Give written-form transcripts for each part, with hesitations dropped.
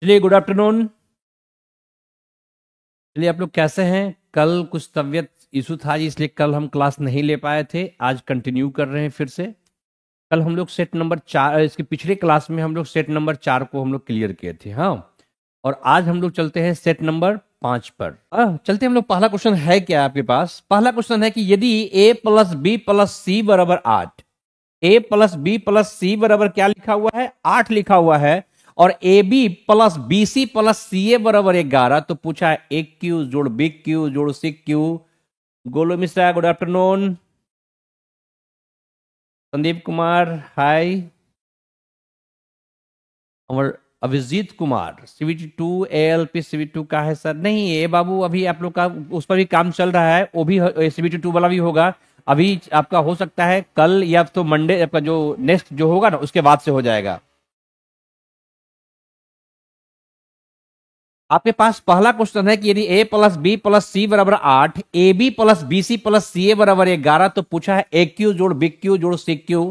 चलिए, good afternoon. चलिए, आप लोग कैसे हैं? कल कुछ तबीयत इशू था जी, इसलिए कल हम क्लास नहीं ले पाए थे। आज कंटिन्यू कर रहे हैं फिर से। कल हम लोग सेट नंबर 4, इसके पिछले क्लास में हम लोग सेट नंबर 4 को हम लोग क्लियर किए थे। हाँ, और आज हम लोग चलते हैं सेट नंबर 5 पर। चलते हैं हम लोग। पहला क्वेश्चन है क्या आपके पास? पहला क्वेश्चन है कि यदि a plus B plus C बराबर 8, a plus B plus C बराबर क्या लिखा हुआ है? 8 लिखा हुआ है। और A B plus B C plus C A बराबर 11, तो पूछा है ए क्यू जोड़ बी क्यू जोड़ सी cube. Golu Mishra, good afternoon. Sandeep Kumar, hi. और Abhijeet Kumar, CVT2 ALP CVT2 का है सर? नहीं ये बाबू, अभी आप लोग का उस पर भी काम चल रहा है, वो भी CVT2 वाला भी होगा। अभी आपका हो सकता है कल या तो मंडे, आपका जो नेक्स्ट जो होगा ना उसके बाद से हो जाएगा। आपके पास पहला क्वेश्चन है कि यदि a plus B plus C बराबर 8, A B plus B C plus C A बराबर 11, तो पूछा है ए क्यू जोड़ बी क्यू जोड़ सी क्यू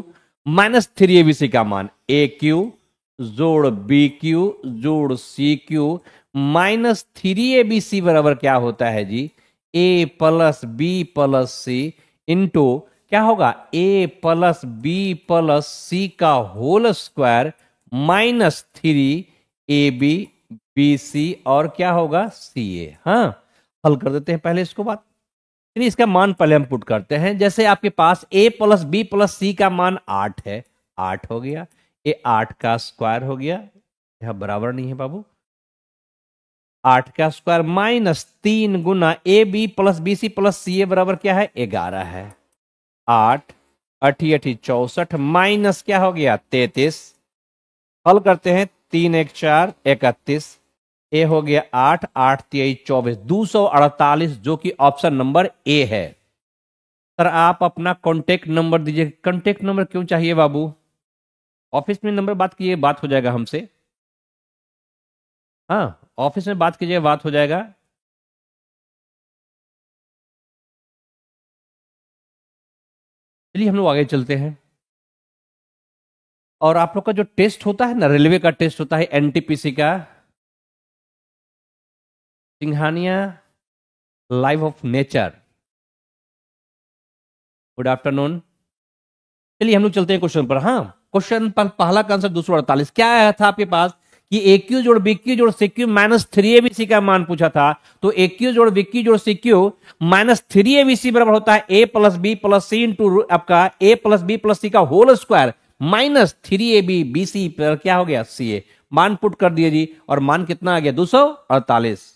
माइनस 3abc का मान। ए क्यू जोड़ बी क्यू जोड़ सी क्यू माइनस 3abc बराबर क्या होता है जी? a plus B plus C into क्या होगा? a प्लस बी प्लस सी का whole square minus 3ab B सी और क्या होगा? सी ए। हाँ, हल कर देते हैं पहले इसको बात। चलिए, इसका मान पहले हम पुट करते हैं। जैसे आपके पास a प्लस बी प्लस सी का मान 8 है, 8 हो गया। ये 8 का स्क्वायर हो गया, यहां बराबर नहीं है बाबू। 8 का स्क्वायर माइनस 3 गुना A B plus B C plus C A बराबर क्या है? 11 है। 8 8 8 64 माइनस क्या हो गया? 33। हल करते हैं। 3 1 4 31, ए हो गया 8 8 23 24, 248, जो कि ऑप्शन नंबर ए है। सर आप अपना कॉन्टेक्ट नंबर दीजिए। कॉन्टेक्ट नंबर क्यों चाहिए बाबू? ऑफिस में नंबर बात कीजिए, बात हो जाएगा हमसे। हाँ, ऑफिस में बात कीजिए, बात हो जाएगा। चलिए हम लोग आगे चलते हैं। और आप लोग का जो टेस्ट होता है ना, रेलवे का टेस्ट होता है, NTPC का, Singhania live of nature. Good afternoon. चलिए हम लोग चलते हैं क्वेश्चन पर। हाँ, क्वेश्चन पर पहला का आंसर 248 क्या आया था आपके पास कि ए क्यू जोड़ बी क्यू जोड़ सी क्यू माइनस 3abc का मान पूछा था। तो ए क्यू जोड़ बी क्यू जोड़ सी क्यू माइनस 3abc बराबर होता है a plus B plus C into आपका a प्लस बी प्लस सी का होल स्क्वायर माइनस 3abc पर क्या हो गया? सी ए। मान पुट कर दिए जी, और मान कितना आ गया? 248।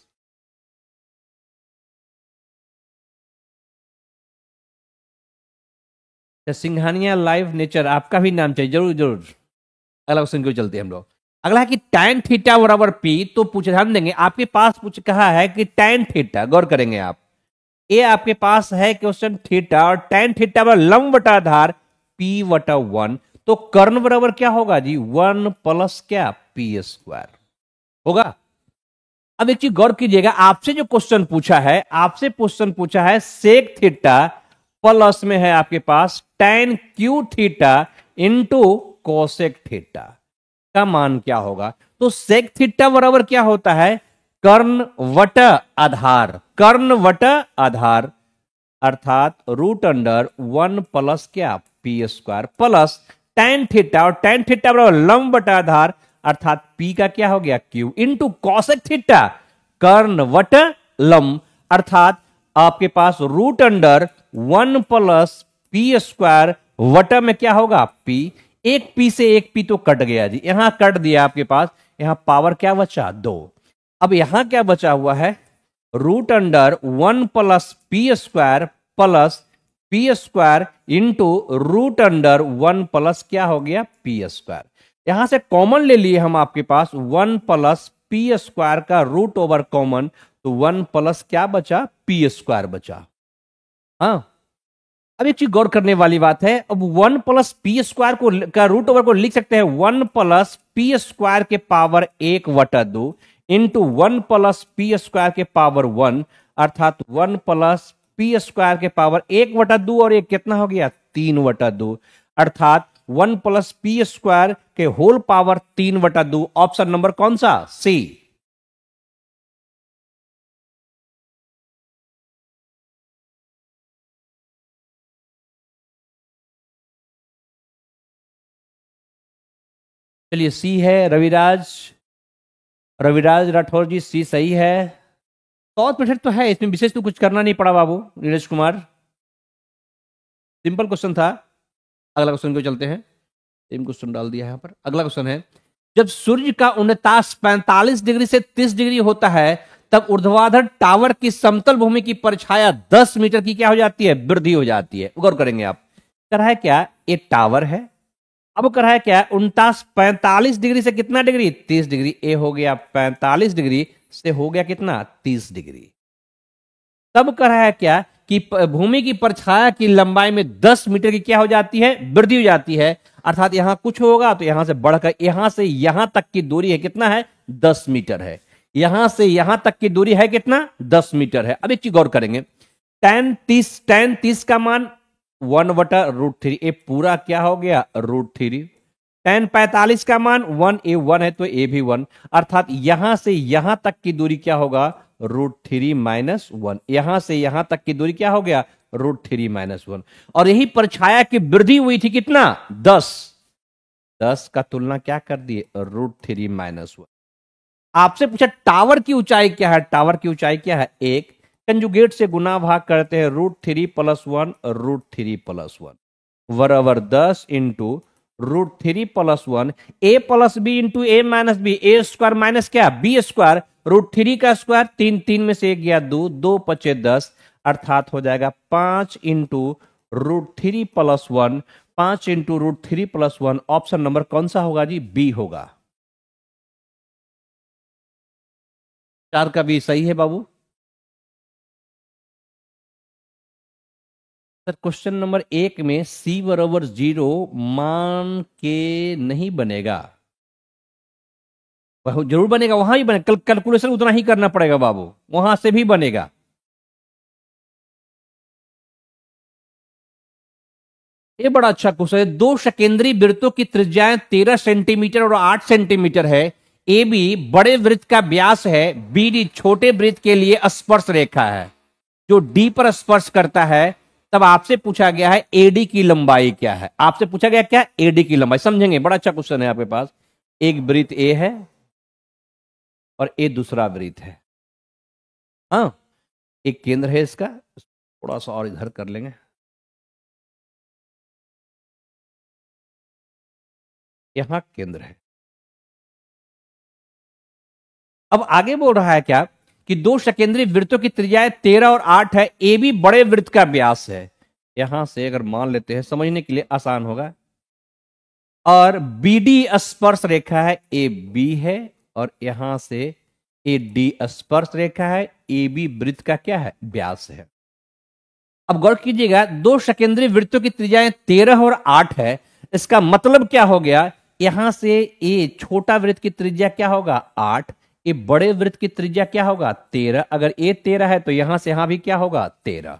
सिंघानिया लाइव नेचर आपका भी नाम चाहिए, जरूर जरूर। अगला क्वेश्चन क्यों चलते हैं हम लोग। अगला है कि tan थीटा बराबर पी। तो पूछ ध्यान देंगे, आपके पास पूछ कहा है कि tan थीटा, गौर करेंगे आप। ये आपके पास है क्वेश्चन थीटा, और tan थीटा बराबर लंब बटा आधार p बटा 1। तो कर्ण बराबर क्या होगा जी? 1 प्लस क्या? पी स्क्वायर होगा। अब एक चीज गौर कीजिएगा, आपसे जो क्वेश्चन पूछा है, आपसे क्वेश्चन पूछा है सेक थीटा प्लस में है आपके पास tan Q theta into cosec theta का मान क्या होगा? तो सेक थीटा बराबर क्या होता है? कर्ण वटा आधार, कर्ण वटा आधार, अर्थात रूट अंडर 1 प्लस क्या? P square plus tan theta, और tan थीटा बराबर लंब बटा आधार, अर्थात p का क्या हो गया? q इंटू कॉसेक थीटा, कर्ण वट लंब, अर्थात आपके पास root under 1 plus P square वटा में क्या होगा? p। एक p से एक p तो कट गया जी, यहां कट दिया आपके पास। यहां पावर क्या बचा? 2। अब यहां क्या बचा हुआ है? Root under 1 plus P square plus P square into root under 1 plus क्या हो गया? P square. यहां से कॉमन ले लिए हम, आपके पास 1 प्लस पी स्क्वायर का रूट ओवर कॉमन, तो 1 प्लस क्या बचा? पी स्क्वायर बचा। हाँ, अब एक चीज गौर करने वाली बात है। अब 1 प्लस पी स्क्वायर को का रूट ओवर को लिख सकते हैं 1 प्लस पी स्क्वायर के पावर 1 बटा 2 इंटू 1 प्लस पी स्क्वायर के पावर 1, अर्थात 1 प्लस पी स्क्वायर के पावर 1 बटा 2, और एक कितना हो गया? 3 बटा 2, अर्थात 1 प्लस पी स्क्वायर के होल पावर 3/2। ऑप्शन नंबर कौन सा? सी। चलिए सी है। रविराज राठौर जी, सी सही है। 100% तो है, इसमें विशेष तो कुछ करना नहीं पड़ा बाबू। नीरज कुमार, सिंपल क्वेश्चन था। अगला क्वेश्चन को चलते हैं। सेम क्वेश्चन डाल दिया है यहाँ पर। अगला क्वेश्चन है, जब सूर्य का उन्नताश 45 डिग्री से 30 डिग्री होता है तब ऊर्ध्वाधर टावर की समतल भूमि की परछाया 10 मीटर की क्या हो जाती है? वृद्धि हो जाती है। गौर करेंगे आप। कर है क्या? ये टावर है। अब कर है क्या? 45 डिग्री से कितना डिग्री? 30 डिग्री। ए हो गया 45 डिग्री से हो गया कितना? 30 डिग्री। तब कर है क्या कि भूमि की परछाया की लंबाई में 10 मीटर की क्या हो जाती है? वृद्धि हो जाती है। अर्थात यहां कुछ होगा तो यहां से बढ़कर यहां से यहां तक की दूरी है कितना है? 10 मीटर है। यहां से यहां तक की दूरी है कितना? 10 मीटर है। अब एक चीज गौर करेंगे, tan 30 का मान 1/√3। ये पूरा क्या हो गया? √3। tan 45 का मान 1, ए 1 है तो ए भी 1। अर्थात यहां से यहां तक की दूरी क्या होगा? √3 - 1। यहां से यहां तक की दूरी क्या हो गया? √3 - 1। और यही परछाया की वृद्धि हुई थी कितना? 10 का तुलना क्या कर दिए? √3 - 1। आपसे पूछा टावर की ऊंचाई क्या है? टावर की ऊंचाई क्या है? 1। कंजुगेट से गुना भाग करते हैं, √3 + 1 √3 + 1 बराबर 10 into √3 + 1 a + b into a - b। A square minus क्या? B square. √3 का स्क्वायर 3, 3 में से 1 गया 2, 2 × 10। अर्थात हो जाएगा 5 इंटू √3 + 1। 5 इंटू √3 + 1। ऑप्शन नंबर कौन सा होगा जी? बी होगा। 4 का बी सही है बाबू। सर क्वेश्चन नंबर 1 में c बराबर 0 मान के नहीं बनेगा। वह जरूर बनेगा, वहां ही बनेगा। कैलकुलेशन उतना ही करना पड़ेगा बाबू, वहां से भी बनेगा। ये बड़ा अच्छा क्वेश्चन है। 2 शकेंद्री वृत्तों की त्रिज्याएं 13 सेंटीमीटर और 8 सेंटीमीटर है। ए बी बड़े वृत्त का व्यास है। बी डी छोटे वृत्त के लिए स्पर्श रेखा है जो डी पर स्पर्श करता है। तब आपसे पूछा गया है एडी की लंबाई क्या है? आपसे पूछा गया क्या? एडी की लंबाई। समझेंगे, बड़ा अच्छा क्वेश्चन है आपके पास। एक वृत्त ए है और ए दूसरा वृत्त है। हाँ, एक केंद्र है इसका। थोड़ा सा और इधर कर लेंगे। यहां केंद्र है। अब आगे बोल रहा है क्या कि 2 शकेंद्री वृत्तों की त्रिज्याएं 13 और 8 है। ए भी बड़े वृत्त का व्यास है। यहां से अगर मान लेते हैं, समझने के लिए आसान होगा। और बीडी स्पर्श रेखा है, ए बी है। और यहां से ए डी स्पर्श रेखा है। ए बी वृत्त का क्या है? व्यास है। अब गौर कीजिएगा, 2 शकेंद्री वृत्तों की त्रिज्याएं 13 और 8 है। इसका मतलब क्या हो गया? यहां से ए छोटा वृत्त की त्रिज्या क्या होगा? 8। ये बड़े वृत्त की त्रिज्या क्या होगा? 13। अगर ए 13 है तो यहां से यहां भी क्या होगा? 13।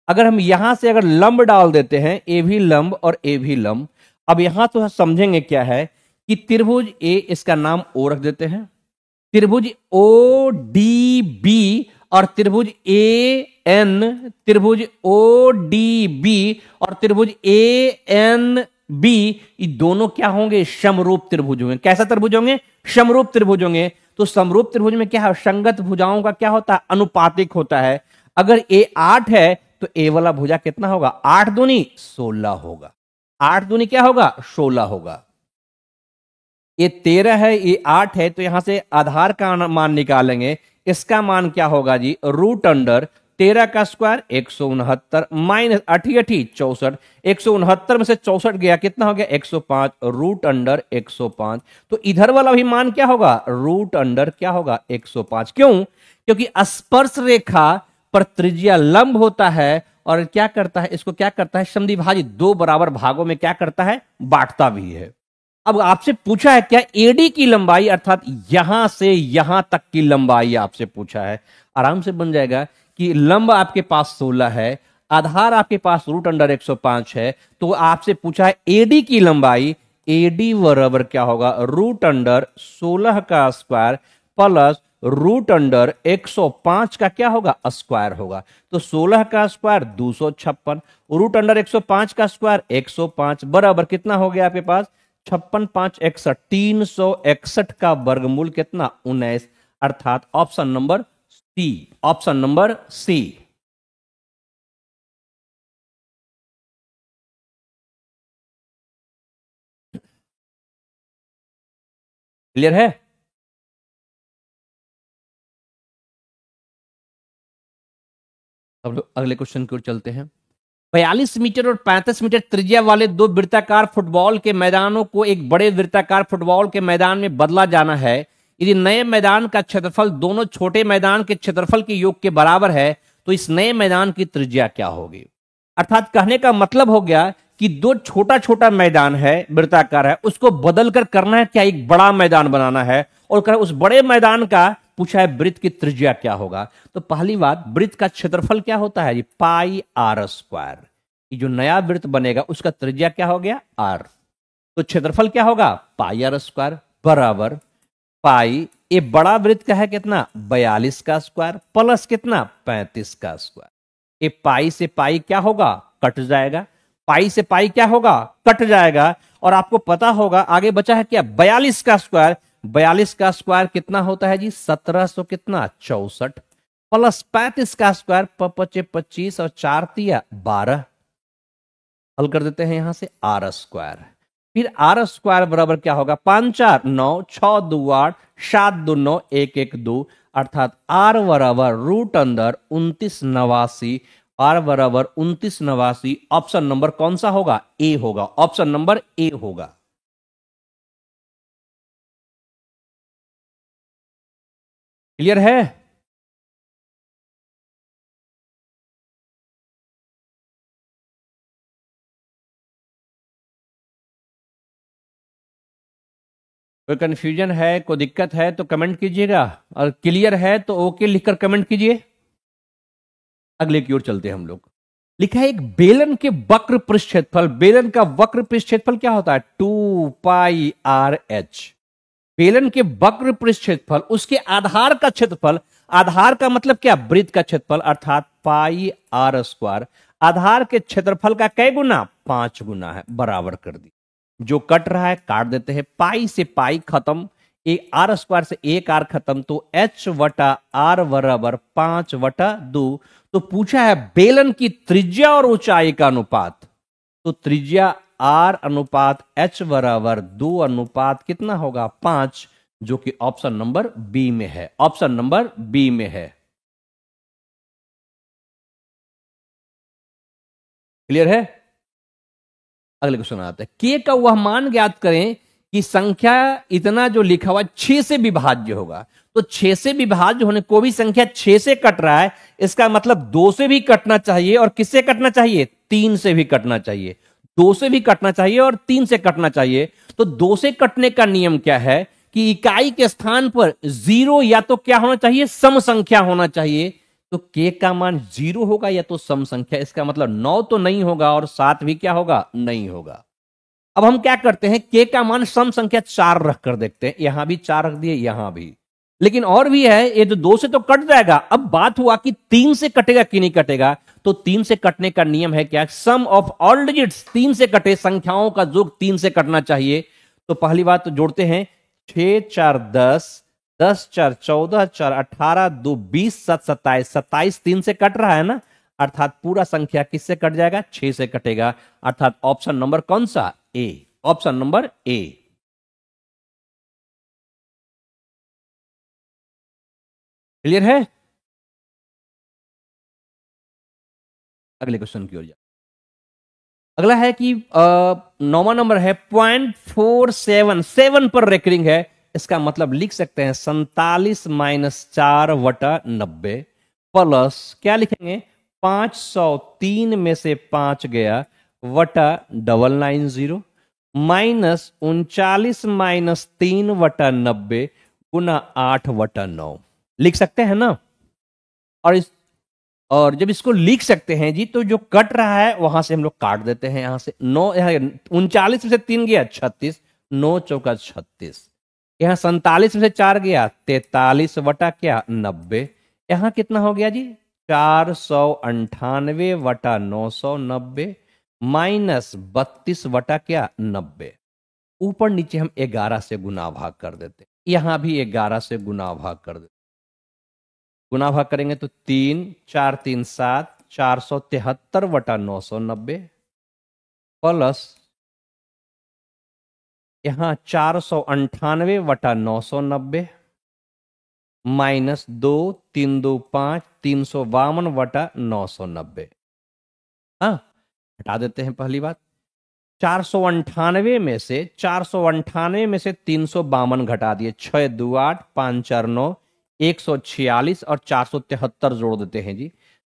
अगर हम यहां से अगर लंब डाल देते हैं, ए भी लंब और ए भी लंब। अब यहां तो समझेंगे क्या है कि त्रिभुज ए, इसका नाम ओ रख देते हैं। त्रिभुज ओ डी बी और त्रिभुज ए एन, त्रिभुज ओ डी बी और त्रिभुज ए एन बी, ये दोनों क्या होंगे? समरूप त्रिभुज होंगे। कैसा त्रिभुज होंगे? समरूप त्रिभुज होंगे। तो समरूप त्रिभुज में क्या है? संगत भुजाओं का क्या होता है? अनुपातिक होता है। अगर ए 8 है तो ए वाला भुजा कितना होगा? 8 दूनी 16 होगा। 8 दूनी क्या होगा? 16 होगा। ये 13 है, ये 8 है, तो यहां से आधार का मान निकालेंगे। इसका मान क्या होगा जी? √अंडर 13 का स्क्वायर 169 माइनस 88 64। 169 में से 64 गया, कितना हो गया? 105। √अंडर 105। तो इधर वाला भी मान क्या होगा? √अंडर क्या होगा? 105। क्यों? क्योंकि स्पर्श रेखा पर त्रिज्या लंब होता है और क्या करता है? इसको क्या करता है? समद्विभाजित 2 बराबर भागों में क्या करता है? बांटता भी है। अब आपसे पूछा है क्या? एडी की लंबाई, अर्थात यहां से यहां तक की लंबाई आपसे पूछा है। आराम से बन जाएगा कि लंब आपके पास 16 है, आधार आपके पास रूट अंडर 105 है, तो आपसे पूछा है एडी की लंबाई, एडी बराबर क्या होगा, रूट अंडर 16 का स्क्वायर प्लस रूट अंडर 105 का क्या होगा, स्क्वायर होगा। तो 16 का स्क्वायर 256, रूट अंडर 105 का स्क्वायर 105 बराबर कितना हो गया आपके पास, 56 5 61, 361 का वर्गमूल कितना, 19, अर्थात option number C, option number C. Clear है? अब लोग अगले क्वेश्चन की ओर चलते हैं। 42 मीटर और 35 मीटर त्रिज्या वाले दो वृत्ताकार फुटबॉल के मैदानों को एक बड़े वृत्ताकार फुटबॉल के मैदान में बदला जाना है। यदि नए मैदान का क्षेत्रफल दोनों छोटे मैदान के क्षेत्रफल के योग के बराबर है तो इस नए मैदान की त्रिज्या क्या होगी। अर्थात कहने का मतलब हो गया कि दो छोटा छोटा मैदान है, वृत्ताकार है, उसको बदलकर करना है क्या, एक बड़ा मैदान बनाना है, और उस बड़े मैदान का पूछा है वृत्त की त्रिज्या क्या होगा। तो पहली बात, वृत्त का क्षेत्रफल क्या होता है, पाई आर स्क्वायर। ये जो नया वृत्त बनेगा उसका त्रिज्या क्या हो गया, आर, तो क्षेत्रफल क्या होगा, पाई आर स्क्वायर बराबर पाई, ये बड़ा वृत्त का है कितना, 42 का स्क्वायर प्लस कितना, 35 का स्क्वायर। ये पाई से पाई क्या होगा, कट जाएगा, पाई से पाई क्या होगा, कट जाएगा। और आपको पता होगा आगे बचा है क्या, 42 का स्क्वायर, 42 का स्क्वायर कितना होता है जी, 1700 कितना 64 प्लस 35 का स्क्वायर, 25 और 4 तिया 12, हल कर देते हैं यहां से आर स्क्वायर। फिर आर स्क्वायर बराबर क्या होगा, 5 4 9 6 2 8 7 2 9 1 1 2, अर्थात आर बराबर रूट अंदर 2989, आर बराबर 2989। ऑप्शन नंबर कौन सा होगा, ए होगा, ऑप्शन नंबर ए होगा। क्लियर है? कोई कंफ्यूजन है, कोई दिक्कत है तो कमेंट कीजिएगा, और क्लियर है तो ओके लिखकर कमेंट कीजिए। अगले की ओर चलते हैं हम लोग। लिखा है एक बेलन के वक्र पृष्ठ क्षेत्रफल, बेलन का वक्र पृष्ठ क्षेत्रफल क्या होता है, 2 पाई आर एच। बेलन के वक्र पृष्ठ क्षेत्रफल, उसके आधार का क्षेत्रफल, आधार का मतलब क्या, वृत्त का क्षेत्रफल, अर्थात पाई आर स्क्वायर। आधार के क्षेत्रफल का कै गुना, 5 गुना है, बराबर कर दी। जो कट रहा है काट देते हैं, पाई से पाई खत्म, एक आर स्क्वायर से एक आर खत्म, तो एच वटा आर बराबर 5/2। तो पूछा है बेलन की त्रिज्या और ऊंचाई का अनुपात, तो त्रिज्या आर अनुपात एच बराबर 2 अनुपात कितना होगा, 5, जो कि ऑप्शन नंबर बी में है, ऑप्शन नंबर बी में है। क्लियर है? अगले क्वेश्चन आते हैं। के का वह मान ज्ञात करें कि संख्या इतना जो लिखा हुआ 6 से विभाज्य होगा। तो 6 से विभाज्य होने, कोई भी संख्या 6 से कट रहा है, इसका मतलब 2 से भी कटना चाहिए, और किससे कटना चाहिए, 3 से भी कटना चाहिए, 2 से भी कटना चाहिए और 3 से कटना चाहिए। तो 2 से कटने का नियम क्या है कि इकाई के स्थान पर 0 या तो क्या होना चाहिए, सम संख्या होना चाहिए। तो के का मान 0 होगा या तो सम संख्या, इसका मतलब 9 तो नहीं होगा और 7 भी क्या होगा, नहीं होगा। अब हम क्या करते हैं, के का मान सम संख्या 4 रख कर देखते हैं, यहां भी 4 रख दिए, यहां भी, लेकिन और भी है, ये तो 2 से तो कट जाएगा। अब बात हुआ कि 3 से कटेगा कि नहीं कटेगा, तो 3 से कटने का नियम है क्या, सम ऑफ ऑल डिजिट्स, 3 से कटे संख्याओं का योग 3 से कटना चाहिए। तो पहली बात तो जोड़ते हैं, 6 4 10, 10 4 14, 4 18, 2 20, 7 27, 27 3 से कट रहा है ना, अर्थात पूरा संख्या किससे कट जाएगा, 6 से कटेगा, अर्थात ऑप्शन नंबर कौन सा, A, option number A. Clear है? अगले क्वेश्चन की ओर जा। अगला है कि 9वां नंबर है 0.477 पर रेकरिंग है, इसका मतलब लिख सकते हैं 47 - 4/90 प्लस क्या लिखेंगे, 503 में से 5 गया वटा 990 माइनस 39 - 3/90 गुना 8/9 लिख सकते हैं ना। और इस और जब इसको लिख सकते हैं जी, तो जो कट रहा है वहां से हम लोग काट देते हैं। यहां से 9, 39 में से 3 गया 36, 9 चौका 36। यहाँ 47 में से 4 गया 43 वटा क्या 90। यहाँ कितना हो गया जी 498 वटा 990 माइनस 32 वटा क्या 90। ऊपर नीचे हम 11 से गुना भाग कर देते, यहां भी 11 से गुना भाग कर देते। गुना भाग करेंगे तो 3 4 3 7, 473 वटा 990 प्लस यहां 498 वटा 990 माइनस 2 3 2 5, 352 वटा 990। हाँ, हटा देते हैं पहली बात। 498 में से 352 घटा दिए, 6 2 8, 5 4 9, 146 और 473 जोड़ देते हैं जी।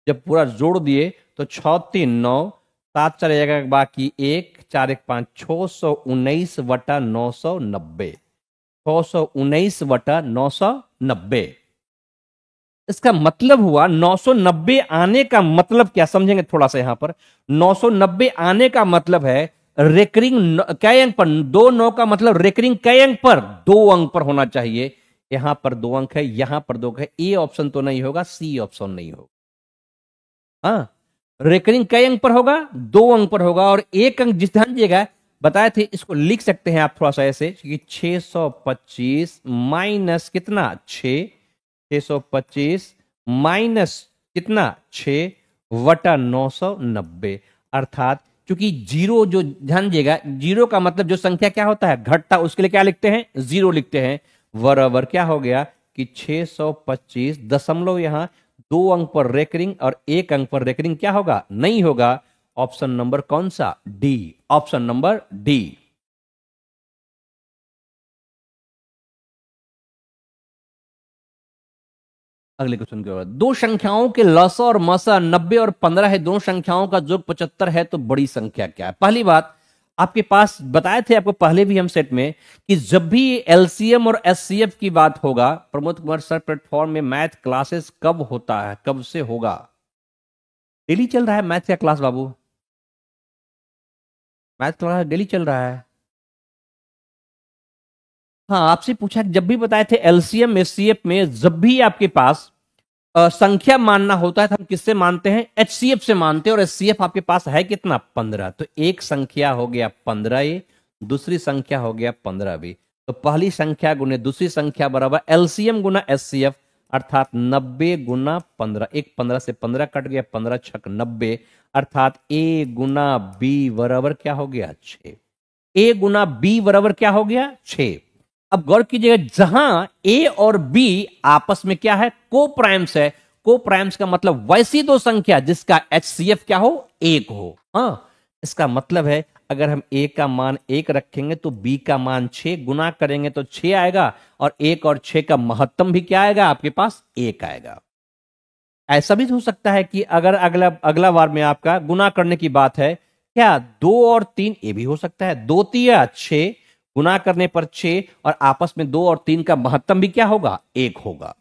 जब पूरा जोड़ दिए तो 6 3 9, 7 चलेगा बाकी 1 4 1 5, 619 वटा 990, 619 वटा 990। इसका मतलब हुआ 990 आने का मतलब क्या समझेंगे थोड़ा सा। यहां पर 990 आने का मतलब है रेकरिंग कई अंक पर, 2 9 का मतलब रेकरिंग कई अंक पर 2 अंक पर होना चाहिए। यहां पर 2 अंक है, यहां पर 2 अंक है। ए ऑप्शन तो नहीं होगा, सी ऑप्शन नहीं होगा। हाँ, रेकरिंग कई अंक पर होगा 2 अंक पर होगा। और एक अंक जिस ध्यान दीजिएगा बताए थे, इसको लिख सकते हैं आप थोड़ा सा ऐसे कि 625 माइनस कितना 6, 625 माइनस कितना 6 वटा 990। अर्थात क्योंकि जीरो जो ध्यान दीजिएगा, जीरो का मतलब जो संख्या क्या होता है घटता, उसके लिए क्या लिखते हैं जीरो लिखते हैं। बराबर क्या हो गया कि 625 दशमलव यहां 2 अंक पर रेकरिंग और 1 अंक पर रेकरिंग क्या होगा नहीं होगा। ऑप्शन नंबर कौन सा डी, ऑप्शन नंबर डी। अगले क्वेश्चन के बाद, दो संख्याओं के लसा और मसा 90 और 15 है, दोनों संख्याओं का योग 75 है, तो बड़ी संख्या क्या है। पहली बात आपके पास बताए थे आपको पहले भी हम सेट में कि जब भी एलसीएम और एचसीएफ की बात होगा, प्रमोद कुमार सर प्लेटफॉर्म में मैथ क्लासेस कब होता है, कब से होगा। डेली चल रहा है मैथ का क्लास बाबू, मैथ क्लास डेली चल रहा है। हाँ, आपसे पूछा जब भी बताए थे एलसीएम एचसीएफ में जब भी आपके पास संख्या मानना होता है तो हम किससे मानते हैं एचसीएफ से मानते हैं। और एचसीएफ आपके पास है कितना 15, तो एक संख्या हो गया 15 ए, दूसरी संख्या हो गया 15 बी। तो पहली संख्या गुने दूसरी संख्या बराबर एलसीएम गुना एचसीएफ, अर्थात 90 गुना 15। एक 15 से 15 कट गया, 15 छक 90, अर्थात ए गुना बी बराबर क्या हो गया 6। ए गुना बी बराबर क्या हो गया 6। अब गौर कीजिएगा जहां ए और बी आपस में क्या है को प्राइम्स है। को प्राइम्स का मतलब वैसी दो संख्या जिसका एचसीएफ क्या हो 1 हो। हाँ, इसका मतलब है अगर हम ए का मान 1 रखेंगे तो बी का मान 6, गुना करेंगे तो 6 आएगा, और 1 और 6 का महत्तम भी क्या आएगा आपके पास 1 आएगा। ऐसा भी हो सकता है कि अगर अगला बार में आपका गुना करने की बात है, क्या 2 और 3, ये भी हो सकता है 2 तिया 6, गुना करने पर 6, और आपस में 2 और 3 का महत्तम भी क्या होगा 1 होगा।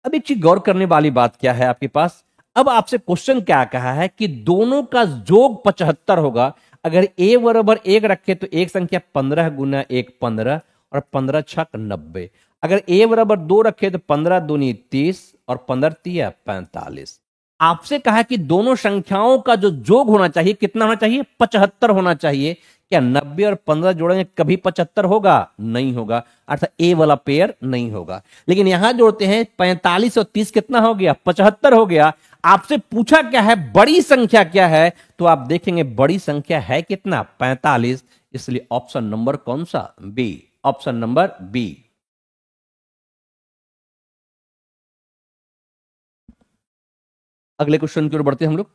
अब एक चीज गौर करने वाली बात क्या है आपके पास, अब आपसे क्वेश्चन क्या कहा है कि दोनों का योग 75 होगा। अगर ए बराबर 1 रखे तो एक संख्या 15 गुना 1 15, और 15 छक 90। अगर ए बराबर 2 रखे तो 15 दूनी 30, और 15 तिया 45। आपसे कहा कि दोनों संख्याओं का जो योग होना चाहिए कितना होना चाहिए 75 होना चाहिए। क्या 90 और 15 जोड़ेंगे कभी 75 होगा नहीं होगा, अर्थात ए वाला पेयर नहीं होगा। लेकिन यहां जोड़ते हैं 45 और 30 कितना हो गया 75 हो गया। आपसे पूछा क्या है बड़ी संख्या क्या है, तो आप देखेंगे बड़ी संख्या है कितना 45, इसलिए ऑप्शन नंबर कौन सा बी, ऑप्शन नंबर बी। अगले क्वेश्चन की ओर बढ़ते हैं हम लोग।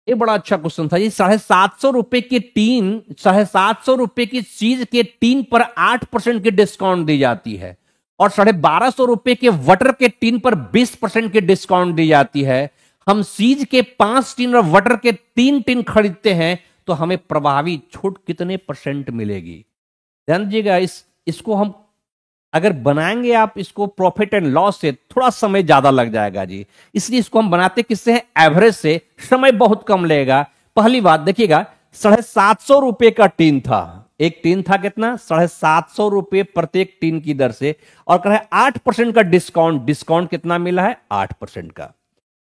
ये बड़ा अच्छा क्वेश्चन था जी। 750 रुपए की टीन, 750 रुपए की चीज के टीन पर 8% की डिस्काउंट दी जाती है, और 1250 रुपए के वटर के टीन पर 20% की डिस्काउंट दी जाती है। हम चीज के 5 टीन और वटर के 3 टीन खरीदते हैं, तो हमें प्रभावी छूट कितने % मिलेगी। ध्यान दीजिएगा, इसको हम अगर बनाएंगे आप इसको प्रॉफिट एंड लॉस से, थोड़ा समय ज्यादा लग जाएगा जी। इसलिए इसको हम बनाते किससे हैं? एवरेज से, समय बहुत कम लगेगा। पहली बात देखिएगा, 750 रुपए का टीन था, एक टीन था कितना? 750 रुपए प्रत्येक टीन की दर से, और कह रहा है 8% का डिस्काउंट। डिस्काउंट कितना मिला है? 8% का।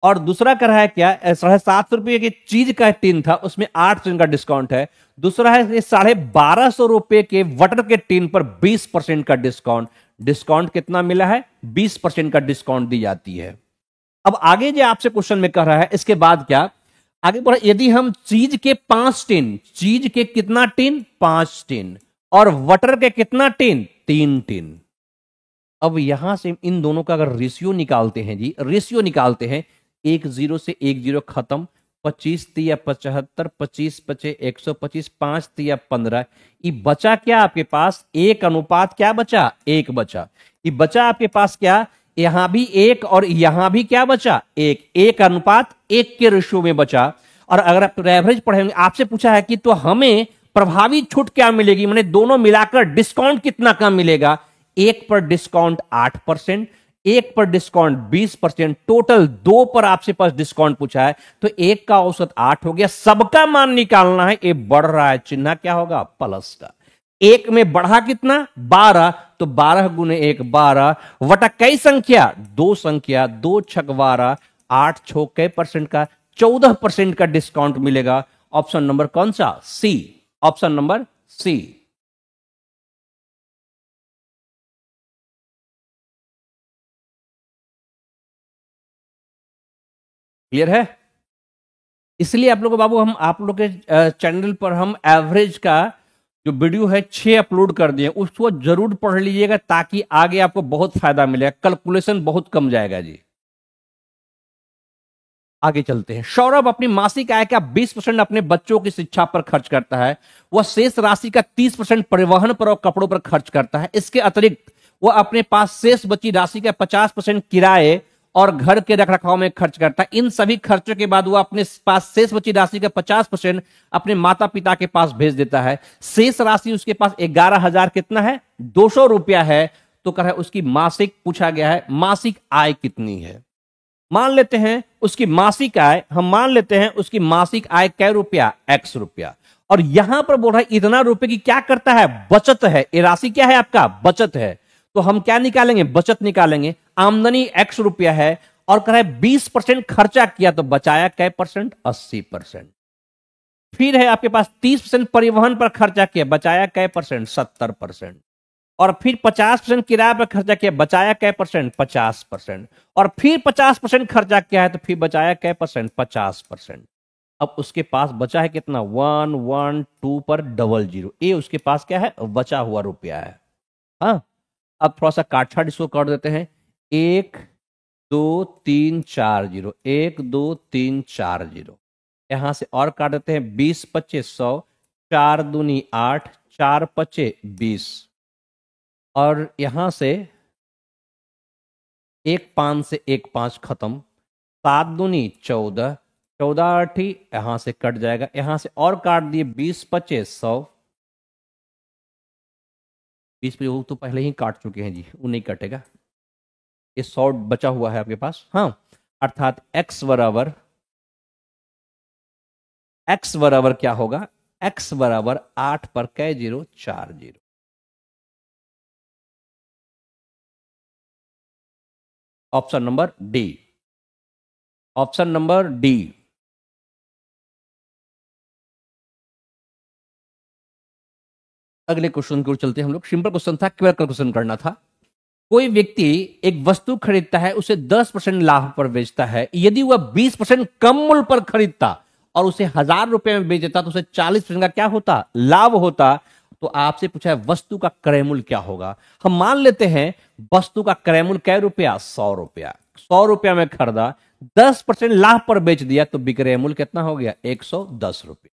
और दूसरा कर रहा है क्या? 750 रुपए की चीज का टीन था, उसमें 8% का डिस्काउंट है। दूसरा है 1250 रुपए के वटर के टीन पर 20% का डिस्काउंट। डिस्काउंट कितना मिला है? 20% का डिस्काउंट दी जाती है। अब आगे जो आपसे क्वेश्चन में कह रहा है, इसके बाद क्या आगे बढ़ा, यदि हम चीज के 5 टीन, चीज के कितना टीन? 5 टीन, और वटर के कितना टीन? 3 टीन। अब यहां से इन दोनों का अगर रेशियो निकालते हैं जी, रेशियो निकालते हैं, 1 0 से 1 0 खत्म, 25 तिया 75, 25 पचे 125, 5 तिया 15। ये बचा क्या आपके पास? 1 अनुपात क्या बचा? 1 बचा। ये बचा आपके पास क्या? यहां भी 1 और यहां भी क्या बचा? 1 अनुपात 1 के रेशियो में बचा। और अगर आप एवरेज पढ़ेंगे, आपसे पूछा है कि तो हमें प्रभावी छूट क्या मिलेगी, मैंने दोनों मिलाकर डिस्काउंट कितना कम मिलेगा? 1 पर डिस्काउंट 8%, 1 पर डिस्काउंट 20%, टोटल 2 पर आपसे पास डिस्काउंट पूछा है, तो 1 का औसत 8 हो गया। सबका मान निकालना है, ये बढ़ रहा है, चिन्ह क्या होगा? प्लस का। 1 में बढ़ा कितना? 12, तो 12 गुने 1 12, वटा कई संख्या? 2 संख्या, 2 छक 12, 8 छो कई परसेंट का? 14% का डिस्काउंट मिलेगा। ऑप्शन नंबर कौन सा? C. Option number C. Clear है? इसलिए आप लोग को बाबू, हम आप लोग के चैनल पर हम एवरेज का जो वीडियो है 6 अपलोड कर दिए, उसको जरूर पढ़ लीजिएगा, ताकि आगे आपको बहुत फायदा मिलेगा, कैलकुलेशन बहुत कम जाएगा जी। आगे चलते हैं। सौरभ अपनी मासिक आय का 20% अपने बच्चों की शिक्षा पर खर्च करता है। वह शेष राशि का 30% परिवहन पर और कपड़ों पर खर्च करता है। इसके अतिरिक्त वह अपने पास शेष बची राशि का 50% किराए और घर के रखरखाव में खर्च करता है। इन सभी खर्चों के बाद वह अपने पास शेष बची राशि का 50% अपने माता पिता के पास भेज देता है। शेष राशि उसके पास 11,000 कितना है? 200 रुपया है। तो कह रहा है उसकी मासिक, पूछा गया है मासिक आय कितनी है। मान लेते हैं उसकी मासिक आय, हम मान लेते हैं उसकी मासिक आय कै रुपया? X रुपया। और यहां पर बोल रहा है इतना रुपए की क्या करता है? बचत है। ये राशि क्या है आपका? बचत है। तो हम क्या निकालेंगे? बचत निकालेंगे। आमदनी X रुपया है, और कह रहा है 20% खर्चा किया, तो बचाया कै परसेंट? 80%। फिर है आपके पास 30% परिवहन पर खर्चा किया, बचाया कै परसेंट? 70%। और फिर 50% किराए पर खर्चा किया, बचाया कै परसेंट? 50%। और फिर 50% खर्चा किया है, तो फिर बचाया कै परसेंट? 50%। अब उसके पास बचा है कितना? 112 पर 00। ये उसके पास क्या है? बचा हुआ रुपया है। हाँ, अब थोड़ा सा काटछाट इसको कर देते हैं। 1 2 3 4 0, 1 2 3 4 0। यहां से और काट देते हैं। 20 25 100, 4 दूनी 8, 4 पचे 20, और यहां से 1 5 से 1 5 खत्म, 7 दूनी 14, 14 8 यहां से कट जाएगा। यहां से और काट दिए 20 25 100, 20 पे वो तो पहले ही काट चुके हैं जी, वो नहीं कटेगा। ये 100 बचा हुआ है आपके पास। हाँ, अर्थात x बराबर क्या होगा? x बराबर 8 पर कै 0? 4 0। Option number D. Option number D. अगले क्वेश्चन की ओर चलते हैं हम लोग। सिंपल क्वेश्चन था, केवल क्वेश्चन करना था। कोई व्यक्ति एक वस्तु खरीदता है, उसे 10% लाभ पर बेचता है। यदि वह 20% कम मूल्य पर खरीदता और उसे 1,000 रुपए में बेच देता, तो उसे 40% का क्या होता? लाभ होता। तो आपसे पूछा है वस्तु का क्रय मूल्य क्या होगा। हम मान लेते हैं वस्तु का क्रय मूल्य कै रुपया? 100 रुपया। 100 रुपया में खरीदा, 10% लाभ पर बेच दिया, तो विक्रय मूल्य कितना हो गया? 110 रुपया।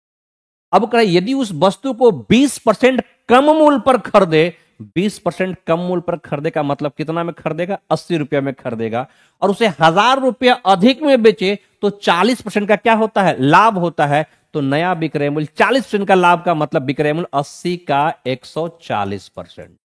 अब करें, यदि उस वस्तु को 20% कम मूल्य पर खरीदे, 20% कम मूल्य पर खरीदे का मतलब कितना में खरीदेगा? 80 रुपया में खरीदेगा, और उसे 1,000 रुपया अधिक में बेचे, तो 40% का क्या होता है? लाभ होता है। तो नया विक्रय मूल्य 40% का लाभ का मतलब विक्रय मूल्य 80 का 140%।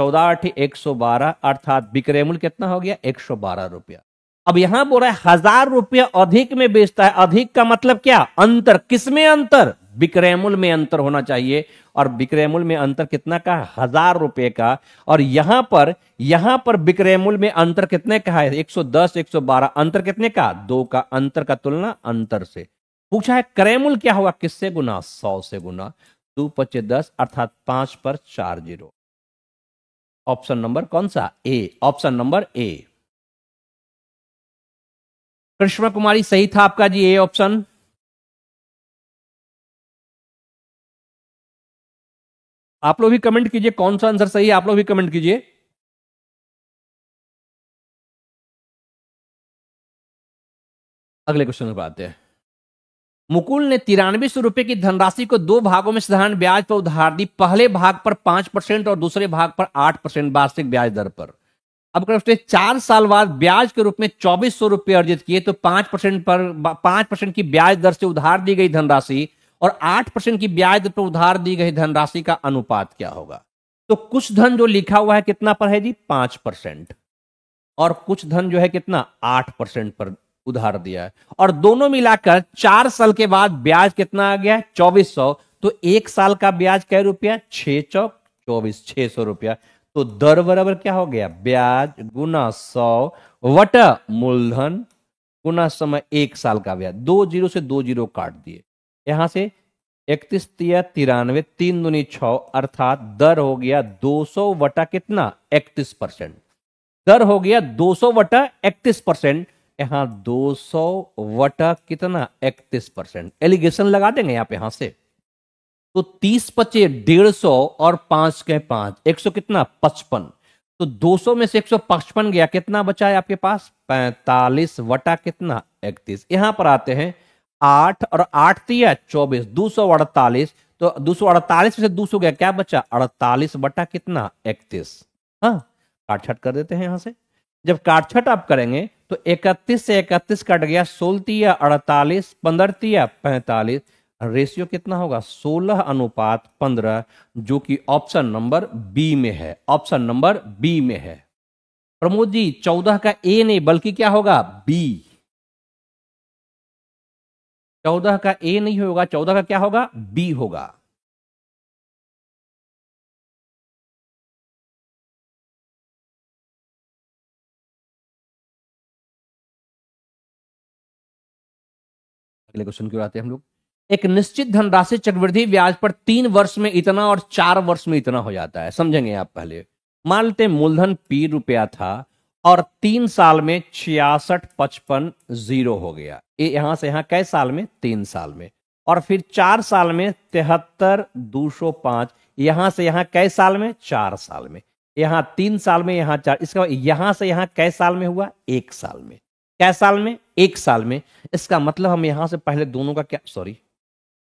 14 8 112, अर्थात विक्रय मूल्य कितना हो गया 112 रुपया। अब यहां बोल रहा है 1000 रुपया अधिक में बेचता है। अधिक का मतलब क्या? अंतर। किसमें अंतर? विक्रय मूल्य में अंतर होना चाहिए। और विक्रय मूल्य में अंतर कितना का? 1000 रुपए का। और यहां पर विक्रय मूल्य में अंतर कितने का है? 110 112। अंतर कितने का? 2 का। अंतर का तुलना अंतर से। पूछा है क्रय मूल्य क्या होगा? किससे गुना? 100 से गुना। 2 5 10, अर्थात 5 पर 4 जीरो। ऑप्शन नंबर कौन सा? A. Option number A. Krishna Kumari सही था आपका जी, ए ऑप्शन। आप लोग भी कमेंट कीजिए कौन सा आंसर सही है, आप लोग भी कमेंट कीजिए। अगले क्वेश्चन पर आते हैं। मुकुल ने 9300 रुपए की धनराशि को 2 भागों में साधारण ब्याज पर उधार दी। पहले भाग पर 5% और दूसरे भाग पर 8% वार्षिक ब्याज दर पर। अब अगर उसने 4 साल बाद ब्याज के रूप में 2400 रुपए अर्जित किए तो 5% की ब्याज दर से उधार दी गई धनराशि और 8% की ब्याज दर पर उधार दी गई धनराशि का अनुपात क्या होगा? तो कुछ धन जो लिखा हुआ है कितना पर है जी? 5%। और कुछ धन जो है कितना? 8% पर उधार दिया है। और दोनों मिलाकर 4 साल के बाद ब्याज कितना आ गया? 2400। तो 1 साल का ब्याज क्या रुपया? 6 चौक 24, 600 रुपया। तो दर बराबर क्या हो गया? ब्याज गुना 100 वटा मूलधन गुना समय 1 साल का ब्याज। 2 जीरो से 2 जीरो काट दिए। यहां से 31 तिया 93, 3 दूनी 6, अर्थात दर हो गया 200 वटा कितना? 31%। दर हो गया 200 वटा 31%। यहां 200 वटा कितना? 31%। एलिगेशन लगा देंगे यहां पे यहां से। तो 30 पचे 150 और 5 के 5, 100 कितना? 55। तो 200 में से 155 गया, कितना बचा है आपके पास? 45 वटा कितना? 31। यहां पर आते हैं 8 और 8 तिया 24, 248। तो 248 में से 200 गया, क्या बचा? 48 बटा कितना? 31। हाँ, काटछट कर देते हैं यहां से। जब काटछट आप करेंगे तो 31 से 31 कट गया, 16 तिया 48, 15 तिया 45। रेशियो कितना होगा? 16:15, जो कि ऑप्शन नंबर बी में है। ऑप्शन नंबर बी में है। प्रमोद जी 14 का ए नहीं बल्कि क्या होगा? बी। 14 का ए नहीं होगा, 14 का क्या होगा? बी होगा। अगले क्वेश्चन की ओर आते हैं हम लोग। एक निश्चित धनराशि चक्रवृद्धि ब्याज पर 3 वर्ष में इतना और 4 वर्ष में इतना हो जाता है। समझेंगे आप पहले। मान लेते हैं मूलधन P रुपया था और 3 साल में 66 55 जीरो हो गया। ये यहां से यहां कै साल में? 3 साल में। और फिर 4 साल में 73 205। यहां से यहां कै साल में? 4 साल में। यहां 3 साल में, यहां 4। इसका यहां से यहां कै साल में हुआ? 1 साल में। कै साल में? 1 साल में। इसका मतलब हम यहां से पहले दोनों का क्या, सॉरी,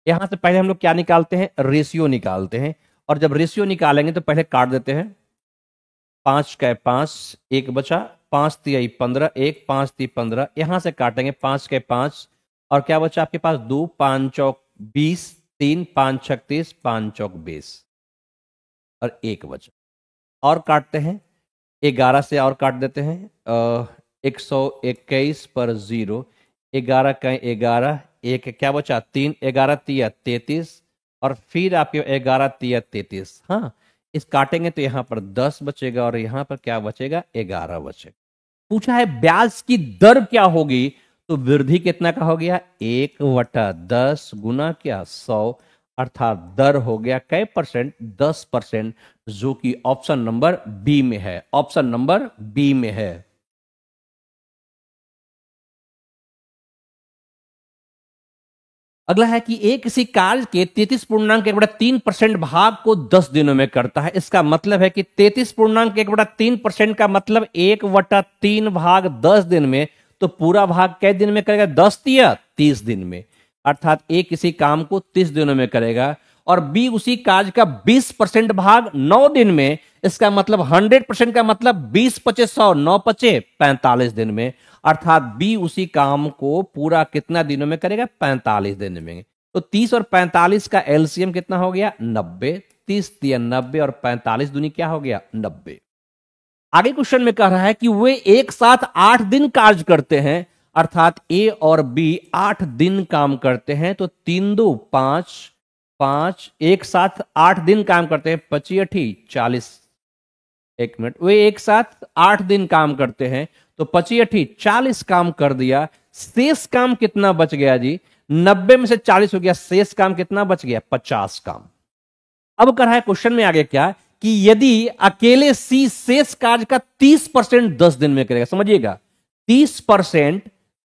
यहां से पहले हम लोग क्या निकालते हैं? रेशियो निकालते हैं। और जब रेशियो निकालेंगे तो पहले काट देते हैं। 5 कै 5, 1 बचा, 5 तिया 15, 1 5 ती 15। यहां से काटेंगे 5 कै 5 और क्या बचा आपके पास? 2 5 चौक 20, 3 5 36, 5 चौक 20 और 1 बचा। और काटते हैं 11 से और काट देते हैं। 121 पर 0, 11 का 11, 1 क्या बचा? 3, 11 तिया 33 और फिर आपके 11 तिया 33। हाँ, इस काटेंगे तो यहां पर 10 बचेगा और यहां पर क्या बचेगा? 11 बचेगा। पूछा है ब्याज की दर क्या होगी? तो वृद्धि कितना का हो गया? 1/10 गुना क्या? 100, अर्थात दर हो गया कै परसेंट? 10%, जो कि ऑप्शन नंबर बी में है। ऑप्शन नंबर बी में है। अगला है कि एक किसी कार्य के 33.1/3% भाग को 10 दिनों में करता है। इसका मतलब है कि 33.1/3% का मतलब 1/3 भाग 10 दिन में। तो पूरा भाग कै दिन में करेगा? 10 या 30 दिन में। अर्थात ए किसी काम को 30 दिनों में करेगा और बी उसी कार्य का 20% भाग 9 दिन में। इसका मतलब 100% का मतलब 20 पचे 100, 9 पचे 45 दिन में। अर्थात बी उसी काम को पूरा कितना दिनों में करेगा? 45 दिन में। तो 30 और 45 का एलसीएम कितना हो गया? 90। 30 दिया 90 और 45 दूनी क्या हो गया 90। आगे क्वेश्चन में कह रहा है कि वे एक साथ 8 दिन कार्य करते हैं, अर्थात ए और बी 8 दिन काम करते हैं, तो 3 2 5 5 एक साथ 8 दिन काम करते हैं, 25 40। एक मिनट, वे एक साथ 8 दिन काम करते हैं तो 25 40 काम कर दिया। शेष काम कितना बच गया जी? 90 में से 40 हो गया, शेष काम कितना बच गया? 50 काम। अब कर रहा है क्वेश्चन में आगे क्या कि यदि अकेले सी शेष कार्य का 30% 10 दिन में करेगा, समझिएगा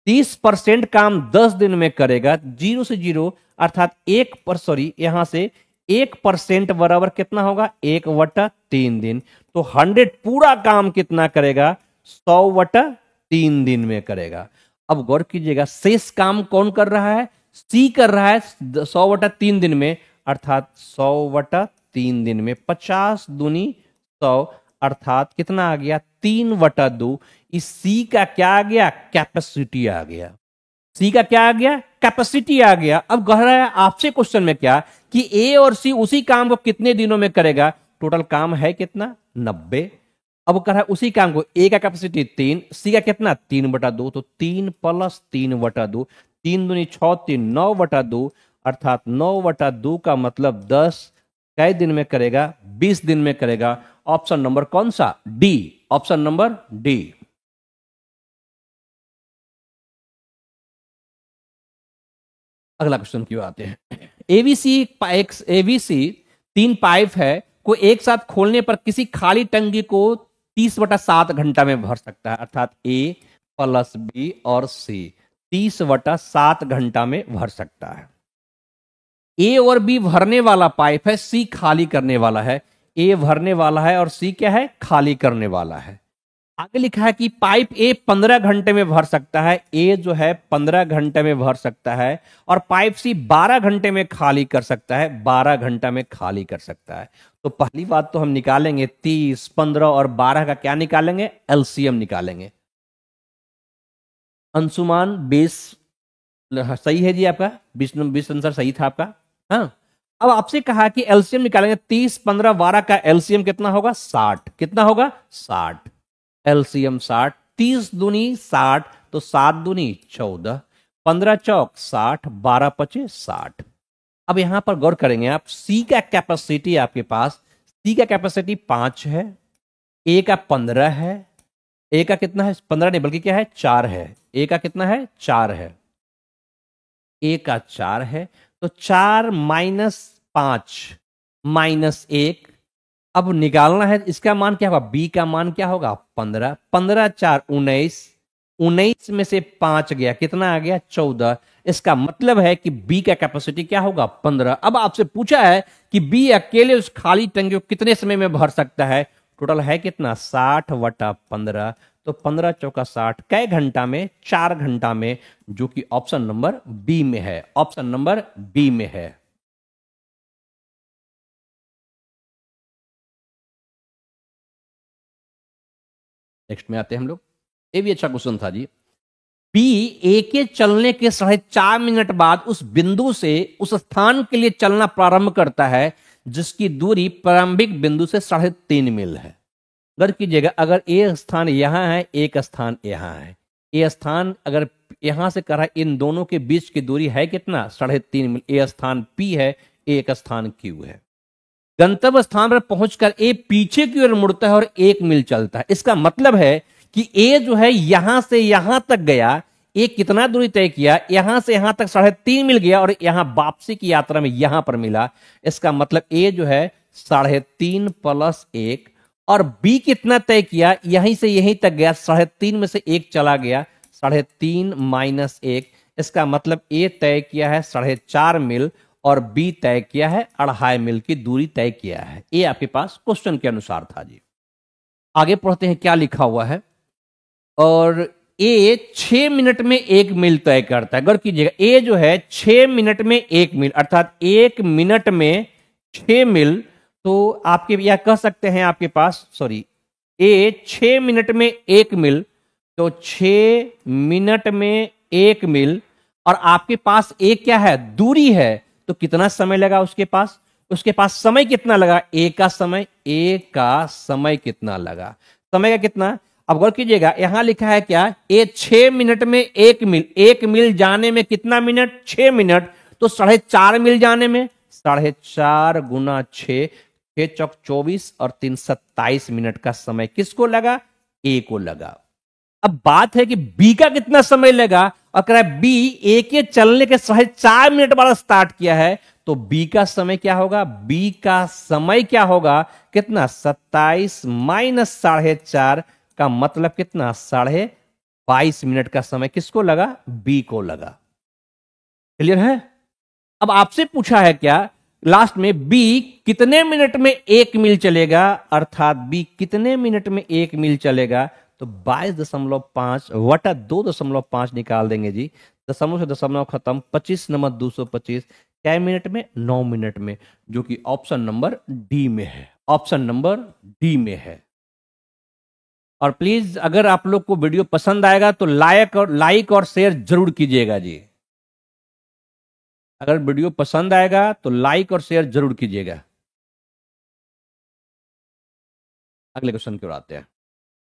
30% काम 10 दिन में करेगा, 0 से 0 अर्थात 1 से 1% बराबर कितना होगा? 1/3 दिन। तो 100 पूरा काम कितना करेगा? 100/3 दिन में करेगा। अब गौर कीजिएगा, शेष काम कौन कर रहा है? सी कर रहा है 100/3 दिन में, अर्थात 100/3 दिन में 50 दूनी 100 अर्थात कितना आ गया? 3/2। इस सी का क्या आ गया? कैपेसिटी आ गया। सी का क्या आ गया? कैपेसिटी आ गया। अब कह रहा है आपसे क्वेश्चन में क्या कि ए और सी उसी काम को कितने दिनों में करेगा? टोटल काम है कितना? 90। अब कह रहा है उसी काम को, ए का कैपेसिटी 3, सी का कितना? 3/2, तो 3 + 3/2, 3 दूनी 6 3 9/2 अर्थात 9/2 का मतलब 10 कै दिन में करेगा? 20 दिन में करेगा। ऑप्शन नंबर कौन सा? डी। Option number D. अगला क्वेश्चन क्यों आते हैं। एबीसी 3 पाइप है को एक साथ खोलने पर किसी खाली टंकी को 30/7 घंटा में भर सकता है, अर्थात ए + बी और सी 30/7 घंटा में भर सकता है। ए और बी भरने वाला पाइप है, सी खाली करने वाला है। ए भरने वाला है और सी क्या है? खाली करने वाला है। आगे लिखा है कि पाइप ए 15 घंटे में भर सकता है, ए जो है 15 घंटे में भर सकता है, और पाइप सी 12 घंटे में खाली कर सकता है, 12 घंटा में खाली कर सकता है। तो पहली बात तो हम निकालेंगे 30, 15 और 12 का क्या निकालेंगे? एलसीएम निकालेंगे। अंशुमान 20 सही है जी आपका, 20 आंसर सही था आपका। हाँ, अब आपसे कहा कि एलसीएम निकालेंगे, 30, 15, 12 का एलसीएम कितना होगा? 60। कितना होगा? 60। एलसीएम 60, 30 दूनी 60, तो 7 दूनी 14, 15 चौक 60, 12 पचे 60। अब यहां पर गौर करेंगे आप, सी का कैपेसिटी आपके पास, सी का कैपेसिटी 5 है, ए का 15 है, ए का कितना है? 15 नहीं बल्कि क्या है? 4 है। ए का कितना है? 4 है। ए का 4 है, तो 4 - 5 - 1। अब निकालना है इसका मान क्या होगा? बी का मान क्या होगा? 15। 15 4 19, 19 में से 5 गया, कितना आ गया? 14। इसका मतलब है कि बी का कैपेसिटी क्या होगा? 15। अब आपसे पूछा है कि बी अकेले उस खाली टंकी को कितने समय में भर सकता है? टोटल है कितना? 60/15, तो 15 चौका 60, कै घंटा में? 4 घंटा में, जो कि ऑप्शन नंबर बी में है। ऑप्शन नंबर बी में है। नेक्स्ट में आते हैं हम लोग। ये भी अच्छा क्वेश्चन था जी। बी ए के चलने के 4.5 मिनट बाद उस बिंदु से उस स्थान के लिए चलना प्रारंभ करता है जिसकी दूरी प्रारंभिक बिंदु से 3.5 मील है। गौर कीजिएगा, अगर ए स्थान यहां है, एक स्थान यहां है, ए स्थान अगर यहां से कर रहा है, इन दोनों के बीच की दूरी है कितना? 3.5 मील। ए स्थान पी है, एक स्थान क्यू है। गंतव्य स्थान पर पहुंचकर ए पीछे की ओर मुड़ता है और 1 मील चलता है। इसका मतलब है कि ए जो है यहां से यहां तक गया, ए कितना दूरी तय किया? यहां से यहां तक 3.5 मील गया, और यहां वापसी की यात्रा में यहां पर मिला। इसका मतलब ए जो है 3.5 + 1, और बी कितना तय किया? यहीं से यहीं तक गया, 3.5 में से 1 चला गया, 3.5 - 1। इसका मतलब ए तय किया है 4.5 मील और बी तय किया है 2.5 मील की दूरी तय किया है। ये आपके पास क्वेश्चन के अनुसार था जी। आगे पढ़ते हैं क्या लिखा हुआ है। और ए 6 मिनट में 1 मील तय करता है। गौर कीजिएगा, ए जो है 6 मिनट में 1 मील, अर्थात 1 मिनट में 6 मील। तो आपके या कह सकते हैं आपके पास, सॉरी, ए 6 मिनट में 1 मील, तो 6 मिनट में 1 मील, और आपके पास ए क्या है? दूरी है, तो कितना समय लगा उसके पास? उसके पास समय कितना लगा, ए का समय, ए का समय कितना लगा, समय का कितना। अब गौर कीजिएगा यहां लिखा है क्या, ए 6 मिनट में 1 मील, 1 मील जाने में कितना मिनट, 6 मिनट, तो 4.5 मील जाने में 4.5 गुना 6, 6 चौक 24 और 3 27 मिनट का समय किसको लगा, ए को लगा। अब बात है कि बी का कितना समय लगा, और कह रहा है बी ए के चलने के 4.5 मिनट बाद स्टार्ट किया है, तो बी का समय क्या होगा, बी का समय क्या होगा, कितना 27 माइनस 4.5 का मतलब कितना 22.5 मिनट का समय किसको लगा, बी को लगा। क्लियर है। अब आपसे पूछा है क्या लास्ट में, बी कितने मिनट में 1 मील चलेगा, अर्थात बी कितने मिनट में 1 मील चलेगा, तो 22.5 वटा 2.5 निकाल देंगे जी, दशमलव से दशमलव खत्म, 25 नंबर 225, क्या मिनट में, 9 मिनट में, जो कि ऑप्शन नंबर डी में है, ऑप्शन नंबर डी में है। और प्लीज अगर आप लोग को वीडियो पसंद आएगा तो लाइक और शेयर जरूर कीजिएगा जी। अगर वीडियो पसंद आएगा तो लाइक और शेयर जरूर कीजिएगा। अगले क्वेश्चन की ओर आते हैं।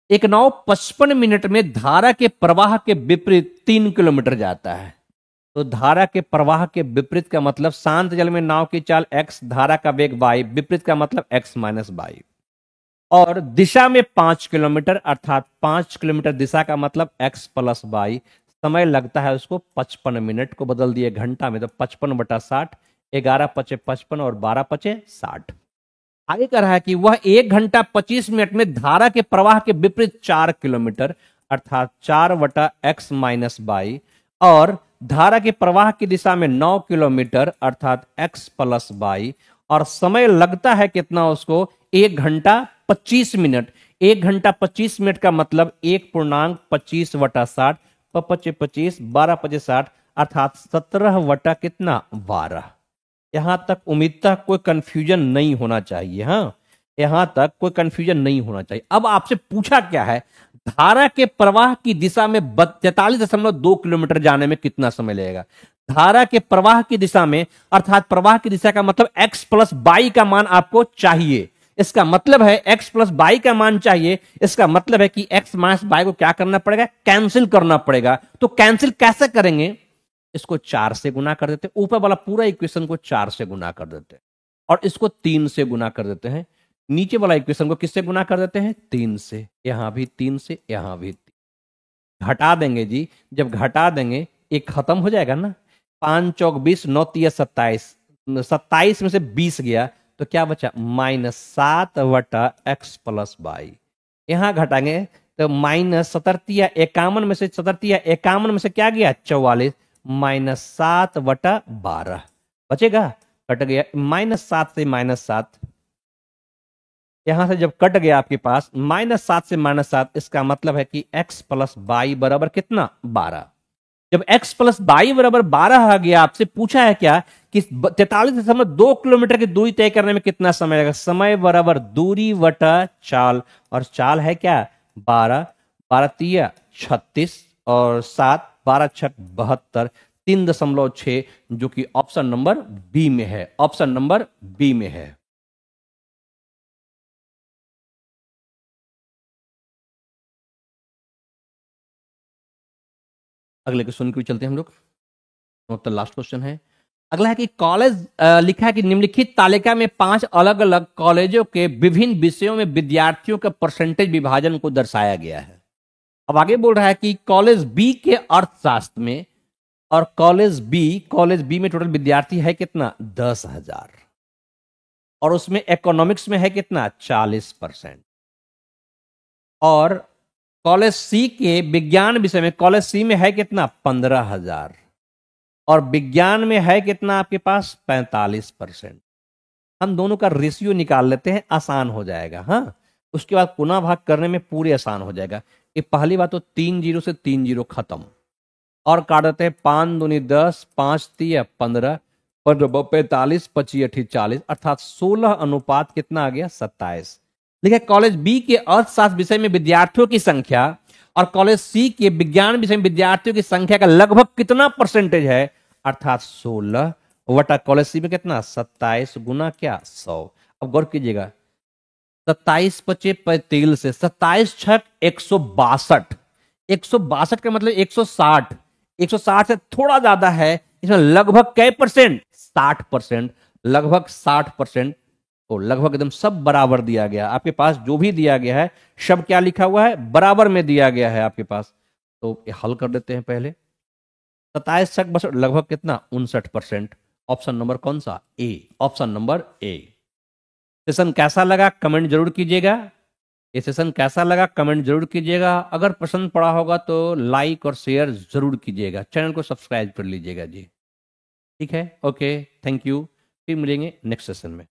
एक नाव 55 मिनट में धारा के प्रवाह के विपरीत 3 किलोमीटर जाता है। तो धारा के प्रवाह के विपरीत का मतलब, शांत जल में नाव की चाल x, धारा का वेग y, विपरीत का मतलब x माइनस y, और दिशा में 5 किलोमीटर, अर्थात 5 किलोमीटर दिशा का मतलब x प्लस y। समय लगता है उसको 55 मिनट, को बदल दिए घंटा में तो 55/60, 11 पचे 55 और 12 पचे 60। आगे कह रहा है कि वह 1 घंटा 25 मिनट में धारा के प्रवाह के विपरीत 4 किलोमीटर, अर्थात 4/x माइनस y, और धारा के प्रवाह की दिशा में 9 किलोमीटर, अर्थात x प्लस y, और समय लगता है कितना उसको, 1 घंटा 25 मिनट। 1 घंटा 25 मिनट का मतलब 1.25/60, 25 12 पचे 60, अर्थात 17 कितना 12। यहां तक उम्मीद तक कोई कंफ्यूजन नहीं होना चाहिए। हाँ, यहां तक कोई कंफ्यूजन नहीं होना चाहिए। अब आपसे पूछा क्या है, धारा के प्रवाह की दिशा में 43.2 किलोमीटर जाने में कितना समय लगेगा। धारा के प्रवाह की दिशा में, अर्थात प्रवाह की दिशा का मतलब x प्लस बाई का मान आपको चाहिए। इसका मतलब है x प्लस बाई का मान चाहिए, इसका मतलब है कि x माइनस बाई को क्या करना पड़ेगा, कैंसिल करना पड़ेगा। तो कैंसिल कैसे करेंगे, इसको 4 से गुना कर देते, ऊपर वाला पूरा इक्वेशन को 4 से गुना कर देते हैं, और इसको 3 से गुना कर देते हैं। नीचे वाला इक्वेशन को किससे गुना कर देते हैं, 3 से। यहां भी 3 से, यहां भी 3। घटा देंगे जी, जब घटा देंगे एक खत्म हो जाएगा ना, 5 चौक 20, 9 तिया 27, 27 में से 20 गया तो क्या बचा, -7/x प्लस बाई। यहां घटाएंगे तो -17 में से 51 में से क्या गया, 44, -7/12 बचेगा, कट गया, -7 से -7, यहां से जब कट गया आपके पास -7 से -7, इसका मतलब है कि x प्लस बाई बराबर कितना, 12। जब x प्लस बाई बराबर 12 आ गया, आपसे पूछा है क्या कि 43.2 किलोमीटर की दूरी तय करने में कितना समय लगेगा। समय बराबर दूरी वटा चाल, और चाल है क्या 12, 12 तिया 36 और 7, 12 छक 72, 3.6, जो कि ऑप्शन नंबर बी में है, ऑप्शन नंबर बी में है। अगले क्वेश्चन की चलते हैं हम लोग, तो लास्ट क्वेश्चन है। अगला है कि कॉलेज लिखा है कि निम्नलिखित तालिका में 5 अलग अलग कॉलेजों के विभिन्न विषयों में विद्यार्थियों का परसेंटेज विभाजन को दर्शाया गया है। अब आगे बोल रहा है कि कॉलेज बी के अर्थशास्त्र में, और कॉलेज बी में टोटल विद्यार्थी है कितना, 10,000, और उसमें इकोनॉमिक्स में है कितना, 40%, और कॉलेज सी के विज्ञान विषय में, कॉलेज सी में है कितना, 15,000, और विज्ञान में है कितना आपके पास, 45%। हम दोनों का रेशियो निकाल लेते हैं, आसान हो जाएगा। हाँ, उसके बाद पुनः भाग करने में पूरे आसान हो जाएगा। ये पहली बात तो 3 0 से 3 0 खत्म, और काट देते हैं 5 दूनी 10, 5 तिया 15, 45, 25 40, अर्थात 16 अनुपात कितना आ गया, 27। लिखा कॉलेज बी के अर्थशास्त्र विषय में विद्यार्थियों की संख्या और कॉलेज सी के विज्ञान विषय में विद्यार्थियों की संख्या का लगभग कितना परसेंटेज है, अर्थात 16 वटा कॉलेसी में कितना 27 गुना क्या 100। अब गौर कीजिएगा 27 पचे 35 से 27 छक 162। 162 का मतलब 160। 160 से थोड़ा ज्यादा है, इसमें लगभग कै परसेंट 60%। लगभग 60%। तो लगभग एकदम सब बराबर दिया गया आपके पास, जो भी दिया गया है सब क्या लिखा हुआ है बराबर में दिया गया है आपके पास। तो ये हल कर देते हैं पहले। 27 छक 62 लगभग कितना 59%। ऑप्शन नंबर कौन सा A, option number A. Session कैसा लगा कमेंट जरूर कीजिएगा। ये सेशन कैसा लगा कमेंट जरूर कीजिएगा। अगर पसंद पड़ा होगा तो लाइक और शेयर जरूर कीजिएगा, चैनल को सब्सक्राइब कर लीजिएगा जी। ठीक है, ओके, थैंक यू। फिर मिलेंगे नेक्स्ट सेशन में।